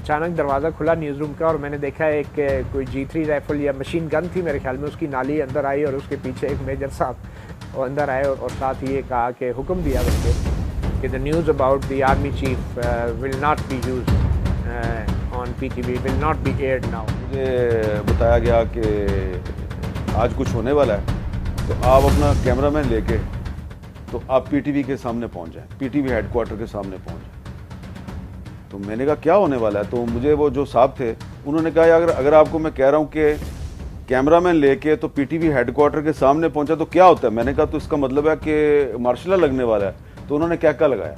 अचानक दरवाज़ा खुला न्यूज़ रूम का और मैंने देखा एक कोई G3 राइफल या मशीन गन थी मेरे ख्याल में, उसकी नाली अंदर आई और उसके पीछे एक मेजर साहब वो अंदर आए और साथ ही ये कहा कि हुक्म दिया बल्कि कि the news about the army chief will not be used on PTV, will not be aired now. मुझे बताया गया कि आज कुछ होने वाला है, तो आप अपना कैमरामैन लेके तो आप PTV के सामने पहुंच जाएं, PTV हेडक्वार्टर के सामने पहुंच जाएं। तो मैंने कहा क्या होने वाला है, तो मुझे वो जो साहब थे उन्होंने कहा अगर आपको मैं कह रहा हूँ कि कैमरामैन लेके तो PTV हेडक्वार्टर के सामने पहुंचा तो क्या होता है। मैंने कहा तो इसका मतलब है कि मार्शल लॉ लगने वाला है। तो उन्होंने क्या क्या लगाया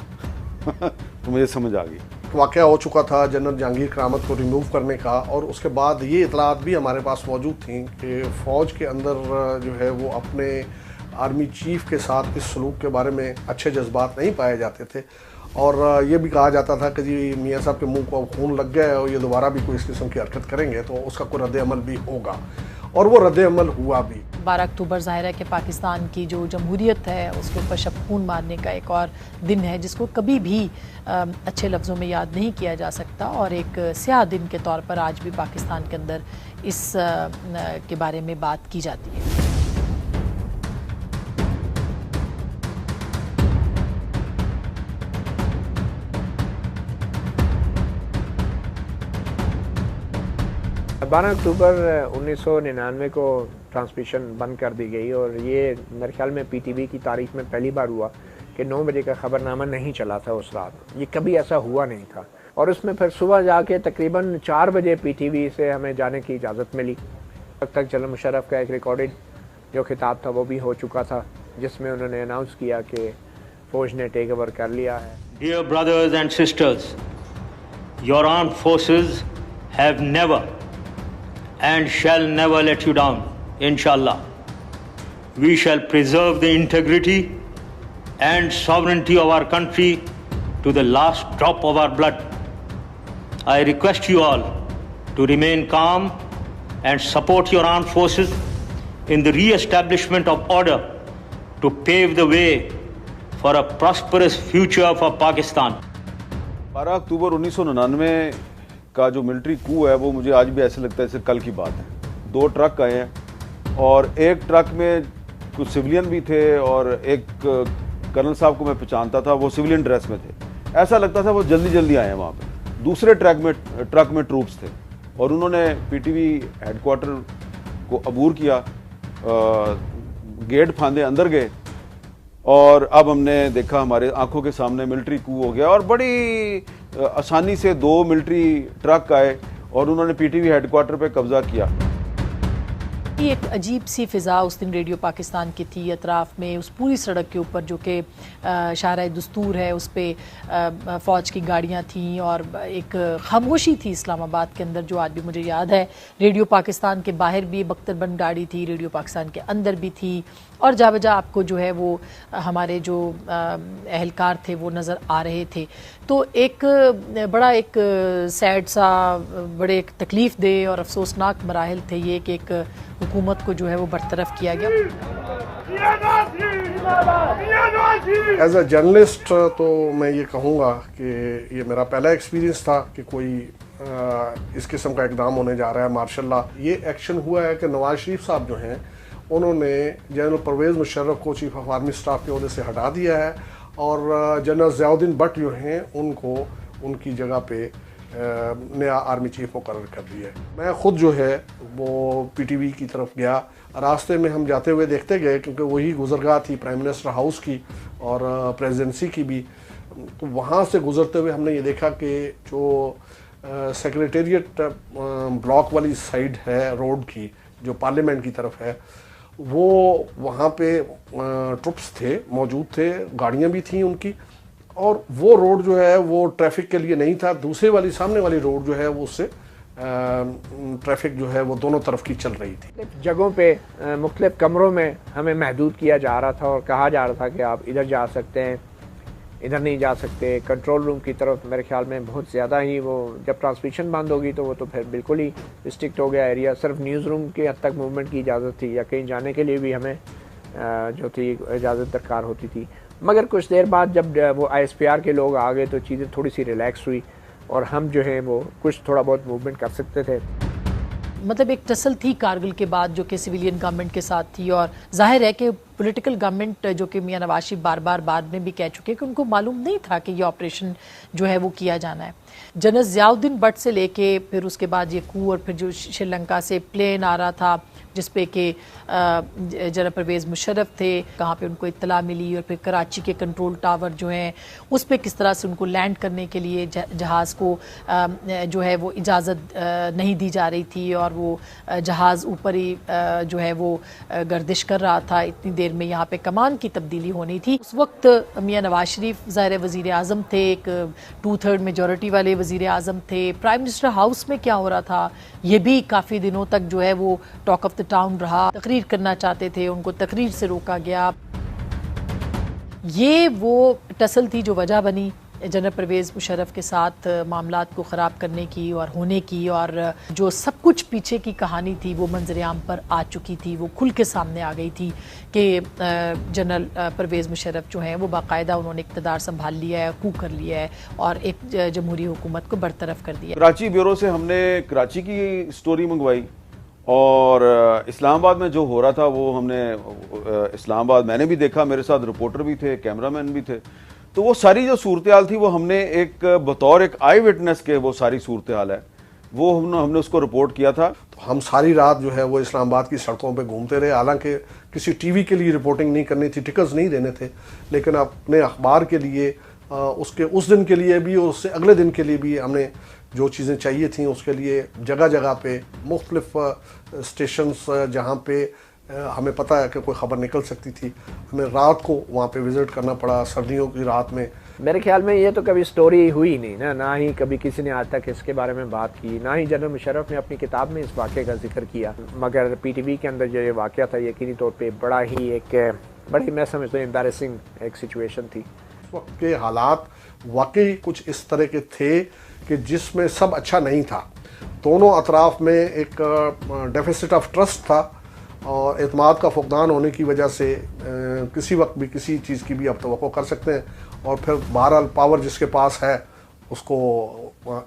तो मुझे समझ आ गई। वाक़या हो चुका था जनरल जहांगीर करामत को रिमूव करने का, और उसके बाद ये इतलात भी हमारे पास मौजूद थी कि फ़ौज के अंदर जो है वो अपने आर्मी चीफ के साथ इस सलूक के बारे में अच्छे जज्बात नहीं पाए जाते थे, और ये भी कहा जाता था कि जी मियाँ साहब के मुंह को खून लग गया है और ये दोबारा भी कोई इस किस्म की हरकत करेंगे तो उसका कोई रद्द-ए-अमल भी होगा, और वो रद्द-ए-अमल हुआ भी। 12 अक्टूबर ज़ाहिर है कि पाकिस्तान की जो जमहूरियत है उसके ऊपर शब खून मारने का एक और दिन है जिसको कभी भी अच्छे लफ्ज़ों में याद नहीं किया जा सकता, और एक स्याह दिन के तौर पर आज भी पाकिस्तान के अंदर इस के बारे में बात की जाती है। 12 अक्टूबर 1999 को ट्रांसमिशन बंद कर दी गई, और ये मेरे ख्याल में PTV की तारीख में पहली बार हुआ कि 9 बजे का ख़बरनामा नहीं चला था उस रात। ये कभी ऐसा हुआ नहीं था, और उसमें फिर सुबह जाके तकरीबन 4 बजे PTV से हमें जाने की इजाज़त मिली। अब तक जनरल मुशर्रफ का एक रिकॉर्डेड जो खिताब था वो भी हो चुका था, जिसमें उन्होंने अनाउंस किया कि फ़ौज ने टेक ओवर कर लिया है। Dear brothers and sisters, your armed forces have never and shall never let you down, inshallah. We shall preserve the integrity and sovereignty of our country to the last drop of our blood. I request you all to remain calm and support your armed forces in the re-establishment of order to pave the way for a prosperous future for Pakistan. 12 अक्टूबर 1999 का जो military कू है वो मुझे आज भी ऐसे लगता है जैसे कल की बात है। 2 ट्रक आए हैं और एक ट्रक में कुछ सिविलियन भी थे और एक कर्नल साहब को मैं पहचानता था, वो सिविलियन ड्रेस में थे। ऐसा लगता था वो जल्दी जल्दी आए हैं वहाँ पे। दूसरे ट्रक में ट्रूप्स थे और उन्होंने PTV हेडक्वार्टर को अबूर किया, गेट फांदे अंदर गए, और अब हमने देखा हमारे आंखों के सामने मिलिट्री कू हो गया, और बड़ी आसानी से 2 मिलिट्री ट्रक आए और उन्होंने PTV हेडक्वार्टर पे कब्जा किया। ये एक अजीब सी फ़िज़ा उस दिन रेडियो पाकिस्तान की थी। अतराफ़ में उस पूरी सड़क के ऊपर जो कि शाहराह दस्तूर है उस पर फ़ौज की गाड़ियाँ थीं, और एक खामोशी थी इस्लामाबाद के अंदर जो आज भी मुझे याद है। रेडियो पाकिस्तान के बाहर भी बख्तरबंद गाड़ी थी, रेडियो पाकिस्तान के अंदर भी थी, और जा बजा आपको जो है वो हमारे जो अहलकार थे वो नज़र आ रहे थे। तो एक बड़ा एक सैड सा, बड़े एक तकलीफ़ दे और अफसोसनाक मराहिल थे ये कि एक हुकूमत को जो है वो बरतरफ किया गया। एज अ जर्नलिस्ट तो मैं ये कहूँगा कि ये मेरा पहला एक्सपीरियंस था कि कोई इस किस्म का इकदाम होने जा रहा है मार्शल लॉ। ये एक्शन हुआ है कि नवाज शरीफ साहब जो हैं उन्होंने जनरल परवेज़ मुशर्रफ को चीफ ऑफ आर्मी स्टाफ के ओहदे से हटा दिया है, और जनरल ज़ियाउद्दीन भट्ट जो हैं उनको उनकी जगह पे नया आर्मी चीफ मुकर्रर कर दिया है। मैं ख़ुद जो है वो PTV की तरफ गया, रास्ते में हम जाते हुए देखते गए क्योंकि वही गुज़रगाह थी प्राइम मिनिस्टर हाउस की और प्रेसिडेंसी की भी। तो वहाँ से गुज़रते हुए हमने ये देखा कि जो सेक्रेटेरिएट ब्लॉक वाली साइड है रोड की, जो पार्लियामेंट की तरफ है, वो वहाँ पे ट्रुप्स थे, मौजूद थे, गाड़ियाँ भी थीं उनकी, और वो रोड जो है वो ट्रैफिक के लिए नहीं था। दूसरे वाली सामने वाली रोड जो है वो उससे ट्रैफिक जो है वो दोनों तरफ की चल रही थी। जगहों पे मुख्तलिफ कमरों में हमें महदूद किया जा रहा था और कहा जा रहा था कि आप इधर जा सकते हैं, इधर नहीं जा सकते। कंट्रोल रूम की तरफ मेरे ख्याल में बहुत ज़्यादा ही वो, जब ट्रांसमिशन बंद होगी तो वो तो फिर बिल्कुल ही रिस्ट्रिक्ट हो गया एरिया। सिर्फ न्यूज़ रूम के हद तक मूवमेंट की इजाज़त थी, या कहीं जाने के लिए भी हमें जो थी इजाज़त दरकार होती थी। मगर कुछ देर बाद जब वो ISPR के लोग आ गए तो चीज़ें थोड़ी सी रिलैक्स हुई, और हम जो है वो कुछ थोड़ा बहुत मूवमेंट कर सकते थे। मतलब एक टसल थी कारगिल के बाद जो कि सिविलियन गवर्नमेंट के साथ थी, और जाहिर है कि पॉलिटिकल गवर्नमेंट जो कि मियां नवाज शरीफ बार बार बाद में भी कह चुके हैं कि उनको मालूम नहीं था कि ये ऑपरेशन जो है वो किया जाना है। जनरल ज़ियाउद्दीन भट्ट से लेके फिर उसके बाद ये कू, और फिर जो श्रीलंका से प्लेन आ रहा था जिसपे कि जनरल परवेज़ मुशर्रफ थे, कहाँ पे उनको इत्तला मिली, और फिर कराची के कंट्रोल टावर जो हैं उस पर किस तरह से उनको लैंड करने के लिए जहाज़ को जो है वो इजाज़त नहीं दी जा रही थी, और वो जहाज़ ऊपर ही जो है वो गर्दिश कर रहा था। इतनी देर में यहाँ पे कमान की तब्दीली होनी थी। उस वक्त मियां नवाज शरीफ ज़ाहिर वज़ीर आज़म थे, एक 2/3 मेजॉरिटी वाले वज़ीर आज़म थे। प्राइम मिनिस्टर हाउस में क्या हो रहा था ये भी काफ़ी दिनों तक जो है वो टॉक ऑफ द टाउन रहा। तकरीर करना चाहते थे, उनको तकरीर से रोका गया। ये वो टसल थी जो वजह बनी जनरल परवेज़ मुशर्रफ के साथ मामलात को ख़राब करने की और होने की, और जो सब कुछ पीछे की कहानी थी वो मंजर-ए-आम पर आ चुकी थी, वो खुल के सामने आ गई थी कि जनरल परवेज़ मुशर्रफ जो हैं वो बाकायदा उन्होंने इक़्तिदार संभाल लिया है, कू कर लिया है और एक जमहूरी हुकूमत को बरतरफ कर दिया। कराची ब्यूरो से हमने कराची की स्टोरी मंगवाई, और इस्लामाबाद में जो हो रहा था वो हमने इस्लामाबाद मैंने भी देखा, मेरे साथ रिपोर्टर भी थे, कैमरामैन भी थे। तो वो सारी जो सूरत हाल थी वो हमने एक बतौर एक आई विटनेस के वो सारी सूरत हाल है वो हमने उसको रिपोर्ट किया था। तो हम सारी रात जो है वो इस्लामाबाद की सड़कों पे घूमते रहे। हालांकि किसी टीवी के लिए रिपोर्टिंग नहीं करनी थी, टिकट्स नहीं देने थे, लेकिन अपने अखबार के लिए उसके उस दिन के लिए भी और उससे अगले दिन के लिए भी हमने जो चीज़ें चाहिए थी उसके लिए जगह जगह पे मुख्तलिफ स्टेशंस जहाँ पे हमें पता है कि कोई ख़बर निकल सकती थी, हमें रात को वहाँ पे विज़िट करना पड़ा, सर्दियों की रात में। मेरे ख्याल में ये तो कभी स्टोरी हुई नहीं ना ही कभी किसी ने आज तक इसके बारे में बात की, ना ही जनरल मुशर्रफ ने अपनी किताब में इस वाक़े का जिक्र किया। मगर PTV के अंदर जो ये वाक़या था यकीनी तौर पे बड़ी मैं समझता हूँ एम्बैरेसिंग एक सिचुएशन थी। उस वक्त के हालात वाकई कुछ इस तरह के थे कि जिसमें सब अच्छा नहीं था। दोनों अतराफ में एक डेफिसिट ऑफ ट्रस्ट था, और एतमाद का फुकदान होने की वजह से किसी वक्त भी किसी चीज़ की भी आप तवक्को कर सकते हैं, और फिर बहरहाल पावर जिसके पास है उसको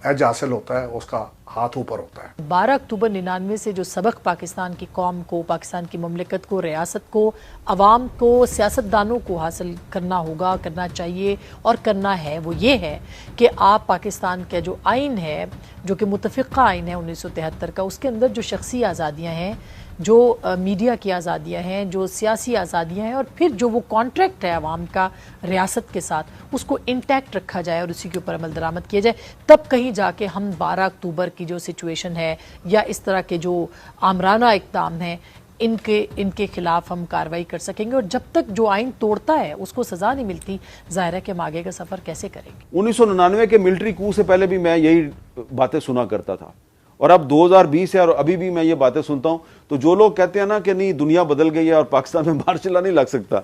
एज हासिल होता है, उसका हाथ ऊपर होता है। 12 अक्टूबर 99 से जो सबक पाकिस्तान की कौम को, पाकिस्तान की ममलिकत को, रियासत को, अवाम को, सियासतदानों को हासिल करना होगा, करना चाहिए और करना है, वो ये है कि आप पाकिस्तान का जो आइन है, जो कि मुतफ़िक़ा आइन है 1973 का, उसके अंदर जो शख्सी आज़ादियाँ हैं, जो मीडिया की आज़ादियाँ हैं, जो सियासी आज़ादियाँ हैं, और फिर जो वो कॉन्ट्रैक्ट है अवाम का रियासत के साथ, उसको इंटैक्ट रखा जाए और उसी के ऊपर अमल दरामद किया जाए। तब कहीं जाके हम 12 अक्टूबर की जो सिचुएशन है या इस तरह के जो आमराना इक़दाम हैं इनके खिलाफ हम कार्रवाई कर सकेंगे। और जब तक जो आइन तोड़ता है उसको सज़ा नहीं मिलती, ज़ाहिर है कि हम आगे का सफ़र कैसे करेंगे। 1999 के मिलिट्री कू से पहले भी मैं यही बातें सुना करता था, और अब 2020 है और अभी भी मैं ये बातें सुनता हूं। तो जो लोग कहते हैं ना कि नहीं दुनिया बदल गई है और पाकिस्तान में मार्शल लॉ नहीं लग सकता,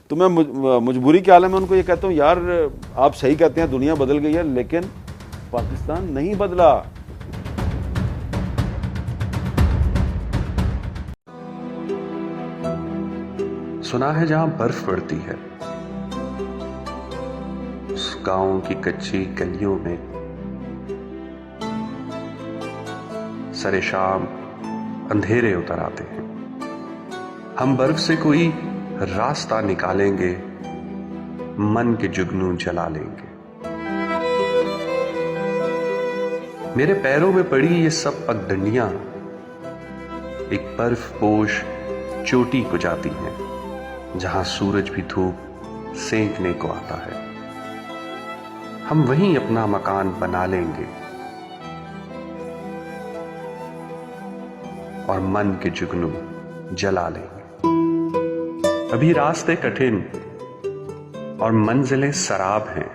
तो मैं मजबूरी के आलम में उनको ये कहता हूं, यार आप सही कहते हैं दुनिया बदल गई है, लेकिन पाकिस्तान नहीं बदला। सुना है जहां बर्फ पड़ती है उस गांव की कच्ची गलियों में सरे शाम अंधेरे उतर आते हैं। हम बर्फ से कोई रास्ता निकालेंगे, मन के जुगनू जला लेंगे। मेरे पैरों में पड़ी ये सब पगडंडियां एक बर्फ पोश चोटी को जाती हैं, जहां सूरज भी धूप सेंकने को आता है। हम वहीं अपना मकान बना लेंगे और मन के जुगनू जला लेंगे। अभी रास्ते कठिन और मंजिलें सराब हैं,